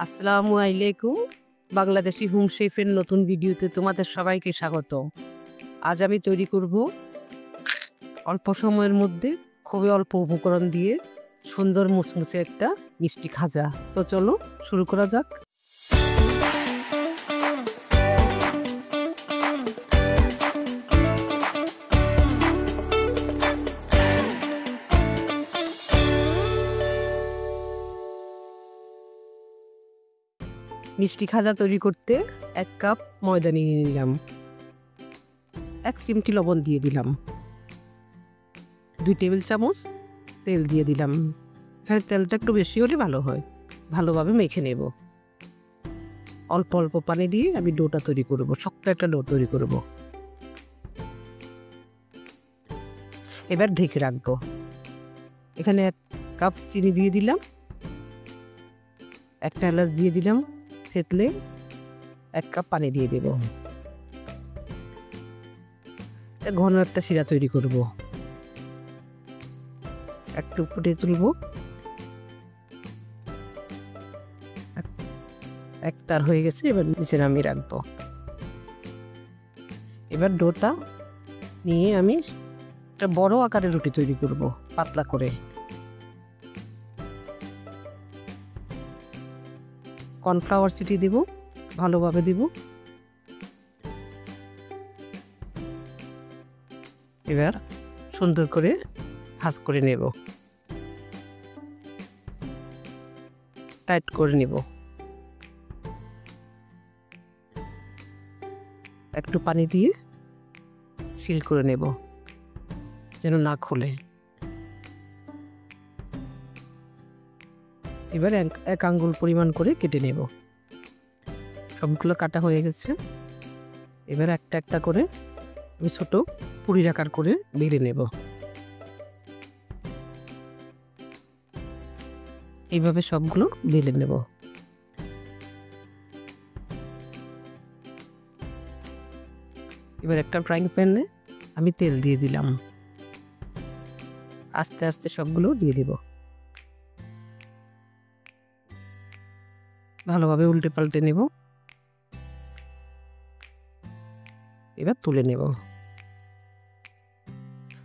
আসসালামু আলাইকুম। বাংলাদেশি হোম শেফের নতুন ভিডিওতে তোমাদের সবাইকে স্বাগত। আজ আমি তৈরি করব অল্প সময়ের মধ্যে খুবই অল্প উপকরণ দিয়ে সুন্দর মুচমুচে একটা মিষ্টি খাজা। তো চলো শুরু করা যাক। মিষ্টি খাজা তৈরি করতে 1 কাপ ময়দা নিয়ে নিলাম, 1 চিমটি লবণ দিয়ে দিলাম, 2 টেবিল চামচ তেল দিয়ে দিলাম। এখানে তেলটা একটু বেশি হলে ভালো হয়। ভালোভাবে মেখে নেব। অল্প অল্প পানি দিয়ে আমি ডোটা তৈরি করব, শক্ত একটা ডো তৈরি করব। এবার ঢেকে রাখবো। এখানে 1 কাপ চিনি দিয়ে দিলাম, একটা এলাচ দিয়ে দিলাম থেতলে, 1 কাপ পানি দিয়ে দেব। ঘন একটা শিরা তৈরি করব। একটু ফুটে তুলব। এক তার হয়ে গেছে, এবার নিচে নামিয়ে রাখবো। এবার ডোটা নিয়ে আমি একটা বড় আকারের রুটি তৈরি করব, পাতলা করে। কর্নফ্লাওয়ার ছিটিয়ে দেব, ভালোভাবে দেব। এবার সুন্দর করে ভাঁজ করে নেব, টাইট করে নেব। একটু পানি দিয়ে সিল করে নেব যেন না খুলে। এবার 1 আঙ্গুল পরিমাণ করে কেটে নেব। সবগুলো কাটা হয়ে গেছে। এবার একটা একটা করে আমি ছোট পুরির আকার করে বেলে নেব। এইভাবে সবগুলো বেলে নেব। এবার একটা ফ্রাইং প্যানে আমি তেল দিয়ে দিলাম। আস্তে আস্তে সবগুলো দিয়ে দেব। ভালোভাবে উল্টে পাল্টে নেব। এবার তুলে নেব।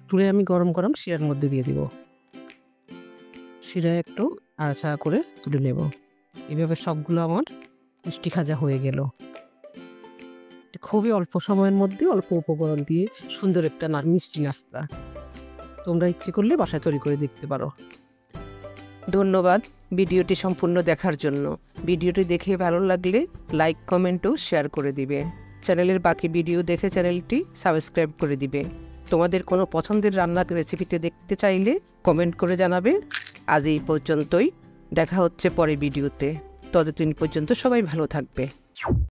তুলে আমি গরম গরম শিরার মধ্যে দিয়ে দিব। শিরায় একটু আড়াচাড়া করে তুলে নেব। এভাবে সবগুলো আমার মিষ্টি খাজা হয়ে গেল। খুবই অল্প সময়ের মধ্যে অল্প উপকরণ দিয়ে সুন্দর একটা মিষ্টি নাস্তা। তোমরা ইচ্ছে করলে বাসায় তৈরি করে দেখতে পারো। ধন্যবাদ ভিডিওটি সম্পূর্ণ দেখার জন্য। ভিডিওটি দেখে ভালো লাগলে লাইক, কমেন্ট ও শেয়ার করে দিবে। চ্যানেলের বাকি ভিডিও দেখে চ্যানেলটি সাবস্ক্রাইব করে দিবে। তোমাদের কোনো পছন্দের রান্নার রেসিপিতে দেখতে চাইলে কমেন্ট করে জানাবে। আজ এই পর্যন্তই, দেখা হচ্ছে পরে ভিডিওতে। ততদিন পর্যন্ত সবাই ভালো থাকবে।